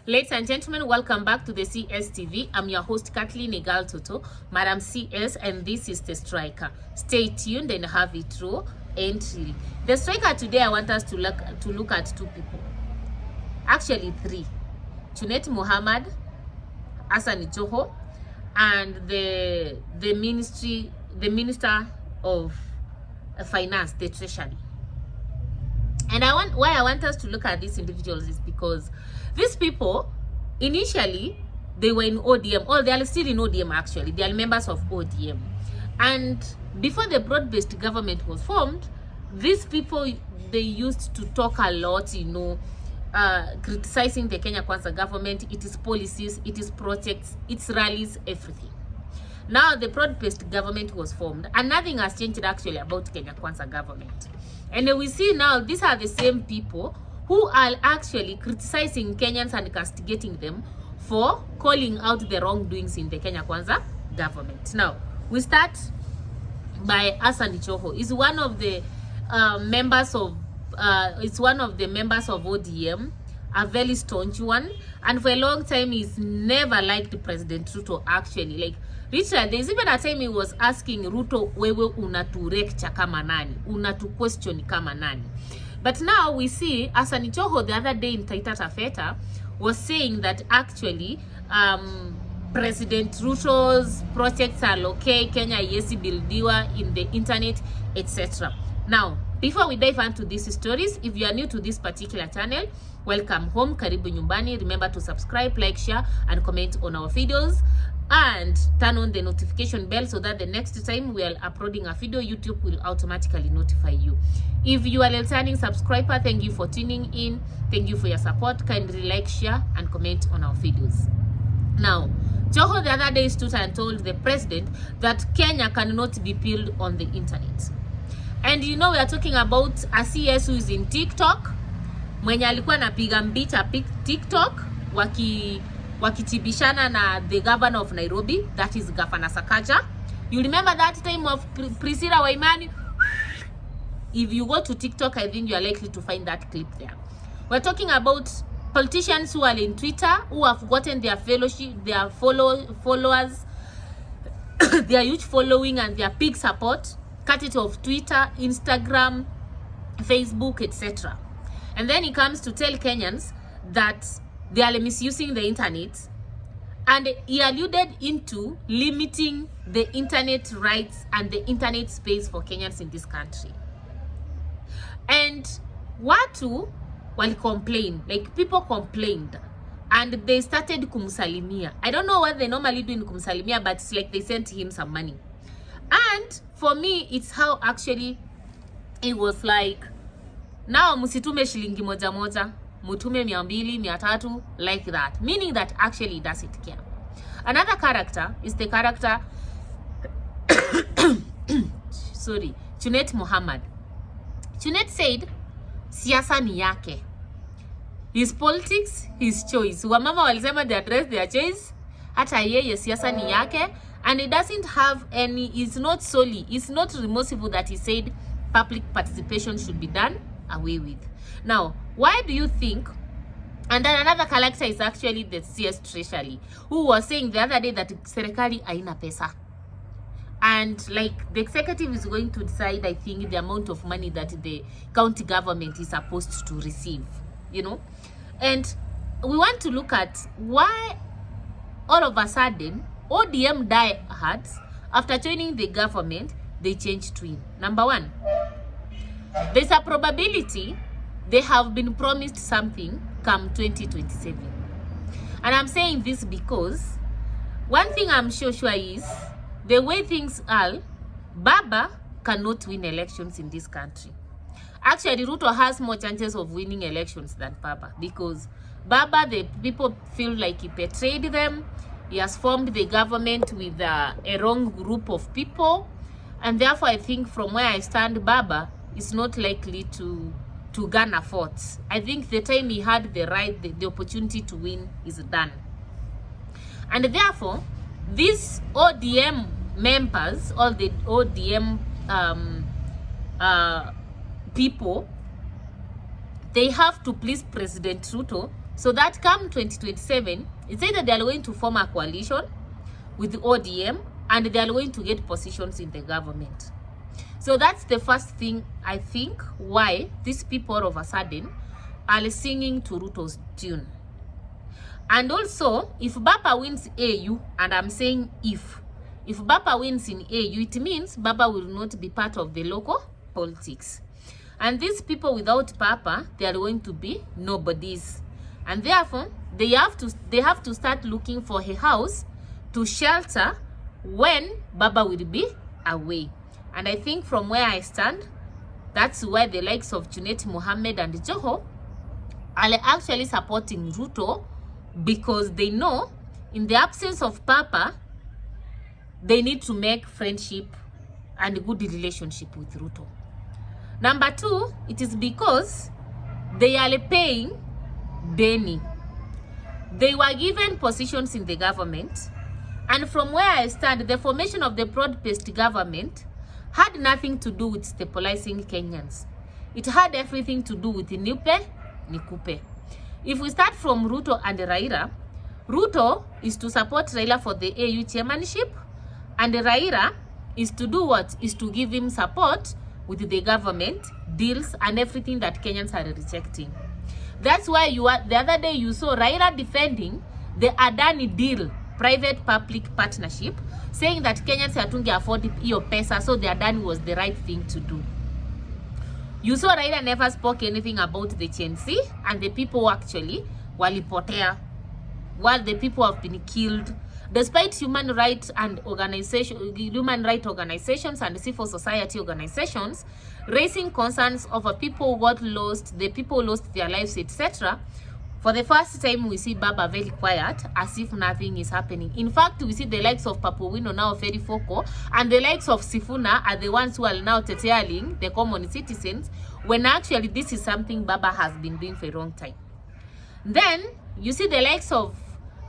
Ladies and gentlemen, welcome back to the CSTV. I'm your host, Kathleen Toto, Madam CS, and this is The Striker. Stay tuned and have it raw and real. The Striker today, I want us to look at two people. Actually, three. Junet Joho, Joho, and the Minister of Finance, the Treasury. And why I want us to look at these individuals is because these people, initially, they were in ODM. Oh, they are still in ODM actually. They are members of ODM. And before the broad-based government was formed, these people, they used to talk a lot, criticizing the Kenya Kwanza government, its policies, its projects, its rallies, everything. Now the broad-based government was formed and nothing has changed actually about Kenya Kwanza government. And we see now these are the same people who are actually criticizing Kenyans and castigating them for calling out the wrongdoings in the Kenya Kwanza government. Now, we start by Junet Joho. He's one of the members of ODM, a very staunch one, and for a long time he's never liked President Ruto actually. Like, Richard, there's even a time he was asking Ruto, wewe unaturekcha kama nani? Unatu question kama nani? But now we see Junet Joho the other day in Taita Taveta was saying that actually President Ruto's projects are okay, Kenya yesi buildiwa in the internet, etc. Now, before we dive into these stories, if you are new to this particular channel, welcome home, karibu nyumbani. Remember to subscribe, like, share, and comment on our videos. And turn on the notification bell so that the next time we are uploading a video, YouTube will automatically notify you. If you are a returning subscriber, thank you for tuning in. Thank you for your support. Kindly like, share, and comment on our videos. Now, Joho the other day stood and told the president that Kenya cannot be built on the internet. And we are talking about a CS who is in TikTok. Mwenye alikuwa napiga mbicha TikTok wakitibishana na the governor of Nairobi, that is Governor Sakaja. You remember that time of Priscilla Waimani? If you go to TikTok, I think you are likely to find that clip there. We're talking about politicians who are in Twitter, who have gotten their fellowship, their followers, their huge following and their big support, cut it off Twitter, Instagram, Facebook, etc. And then he comes to tell Kenyans that they are misusing the internet, and he alluded into limiting the internet rights and the internet space for Kenyans in this country. And watu wali complain, like people complained, and they started kumsalimia. I don't know what they normally do in kumsalimia, but it's like they sent him some money. And for me, it's how actually it was like, now musitume shilingi moja moja, mutume 200, 300, like that. Meaning that actually doesn't care. Another character is the character, Junet Joho. Junet said, siasa ni yake. His politics, his choice. Wamama walisema they address their choice. Hata yeye siasa ni yake. And it doesn't have any, it's not remorseful that he said public participation should be done away with. Now, why do you think? And then another character is actually the CS Treasury, who was saying the other day that serikali haina pesa. And like the executive is going to decide, I think, the amount of money that the county government is supposed to receive, And we want to look at why all of a sudden ODM diehards, after joining the government, they changed twin. Number one, there's a probability they have been promised something come 2027. And I'm saying this because one thing I'm sure is the way things are, Baba cannot win elections in this country. Actually, Ruto has more chances of winning elections than Baba, because Baba, the people feel like he betrayed them. He has formed the government with a wrong group of people, and therefore I think from where I stand, Baba is not likely to garner votes. I think the time he had the right, the opportunity to win is done. And therefore, these ODM members, all the ODM people, they have to please President Ruto so that come 2027, it said that they are going to form a coalition with the ODM and they are going to get positions in the government. So that's the first thing, I think, why these people all of a sudden are singing to Ruto's tune. And also, if Baba wins AU, and I'm saying if Baba wins in AU, it means Baba will not be part of the local politics. And these people without Papa, they are going to be nobodies. And therefore, they have to start looking for a house to shelter when Baba will be away. And I think from where I stand, that's why the likes of Junet Mohammed and Joho are actually supporting Ruto, because they know in the absence of Papa, they need to make friendship and a good relationship with Ruto. Number two, it is because they are paying Deni. They were given positions in the government, and from where I stand, the formation of the broad-based government had nothing to do with stabilizing Kenyans. It had everything to do with Nipe, Nikupe. If we start from Ruto and Raila, Ruto is to support Raila for the AU chairmanship, and Raila is to do what? Is to give him support with the government deals and everything that Kenyans are rejecting. That's why the other day you saw Raila defending the Adani deal, private-public partnership, saying that Kenyans hatunge afford hiyo pesa, so the Adani was the right thing to do. You saw Raila never spoke anything about the GNC and the people actually walipotea, while the people have been killed, despite human rights organizations and civil society organizations raising concerns over people who got lost, the people lost their lives, etc. For the first time, we see Baba very quiet, as if nothing is happening. In fact, we see the likes of Papuwino now very vocal, and the likes of Sifuna are the ones who are now tetealing the common citizens, when actually this is something Baba has been doing for a long time. Then, you see the likes of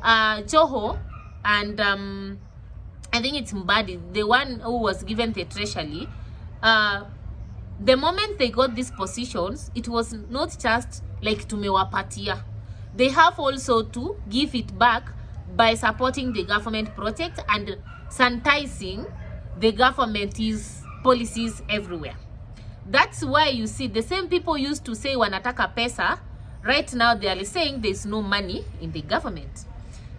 Joho and I think it's Mbadi, the one who was given the treasury. The moment they got these positions, it was not just like tumewapatia. They have also to give it back by supporting the government project and sanitizing the government's policies everywhere. That's why you see the same people used to say wanataka pesa, right now they are saying there's no money in the government.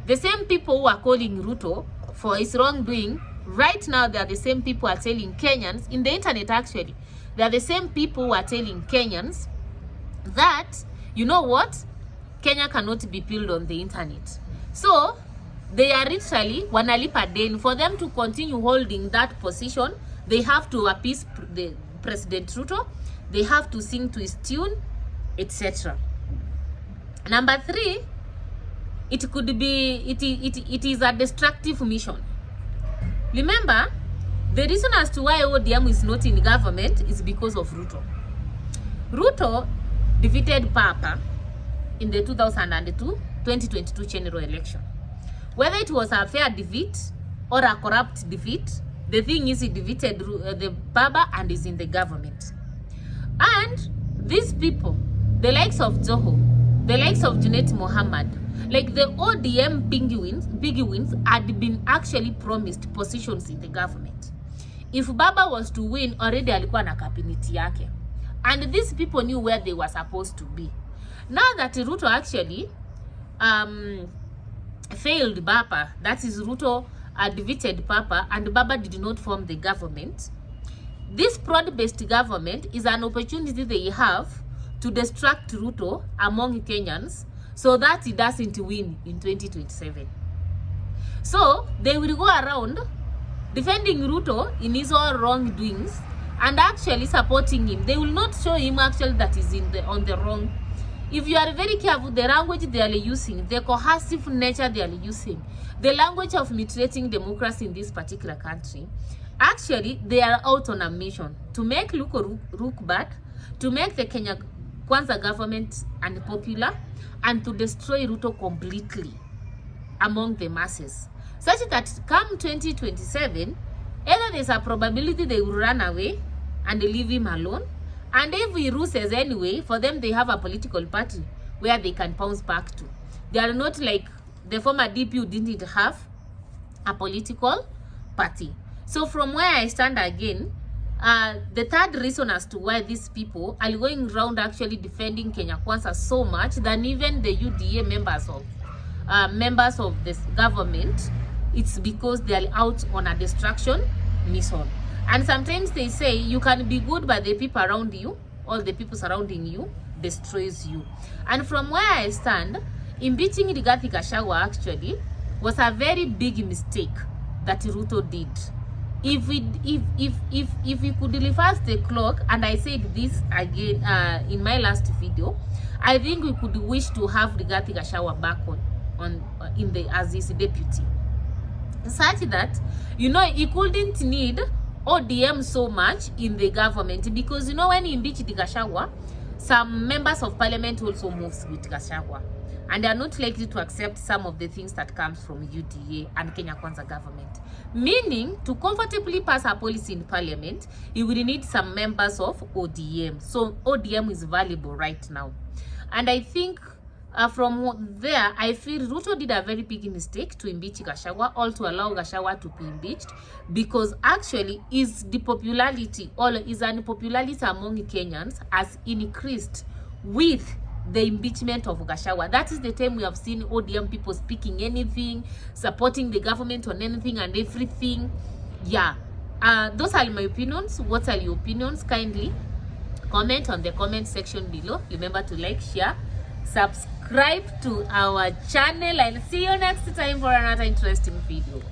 The same people who are calling Ruto for his wrongdoing, right now they are the same people who are telling Kenyans, in the internet actually, they are the same people who are telling Kenyans that, you know what, Kenya cannot be built on the internet. So they are literally wanalipa deni. For them to continue holding that position, they have to appease the President Ruto, they have to sing to his tune, etc. Number three, it could be it is a destructive mission. Remember, the reason as to why ODM is not in government is because of Ruto. Ruto defeated Papa in the 2022 general election. Whether it was a fair defeat or a corrupt defeat, the thing is he defeated the Papa and is in the government. And these people, the likes of Joho, the likes of Junet Mohammed, like the ODM biggie wins had been actually promised positions in the government. If Baba was to win, already alikuwa na kabineti yake. And these people knew where they were supposed to be. Now that Ruto actually failed Baba, that is Ruto defeated Papa, and Baba did not form the government, this broad-based government is an opportunity they have to distract Ruto among Kenyans so that he doesn't win in 2027. So they will go around defending Ruto in his own wrongdoings and actually supporting him. They will not show him actually that is on the wrong. If you are very careful, the language they are using, the coercive nature they are using, the language of mutilating democracy in this particular country, actually they are out on a mission to make Ruto look bad, to make the Kenya Kwanza government unpopular, and to destroy Ruto completely among the masses, such that come 2027, either there's a probability they will run away and leave him alone, and if he loses anyway, for them they have a political party where they can bounce back to. They are not like the former DP who didn't have a political party. So from where I stand again, the third reason as to why these people are going around actually defending Kenya Kwanza so much than even the UDA members of this government, it's because they are out on a destruction mission. And sometimes they say you can be good, but the people around you, all the people surrounding you, destroys you. And from where I stand, impeaching Rigathi Gachagua actually was a very big mistake that Ruto did. If we could reverse the clock, and I said this again in my last video, I think we could wish to have Rigathi Gachagua back as his deputy, such that, you know, he couldn't need ODM so much in the government, because, you know, when he impeached Gachagua, some members of parliament also moves with Gachagua, and they are not likely to accept some of the things that comes from UDA and Kenya Kwanza government. Meaning, to comfortably pass a policy in parliament, he will need some members of ODM. So ODM is valuable right now. And I think from there, I feel Ruto did a very big mistake to impeach Gachagua, or to allow Gachagua to be impeached, because actually his unpopularity among Kenyans has increased with the impeachment of Gachagua. That is the time we have seen ODM people speaking anything, supporting the government on anything and everything. Yeah, those are my opinions. What are your opinions? Kindly comment on the comment section below. Remember to like, share, subscribe to our channel, and see you next time for another interesting video.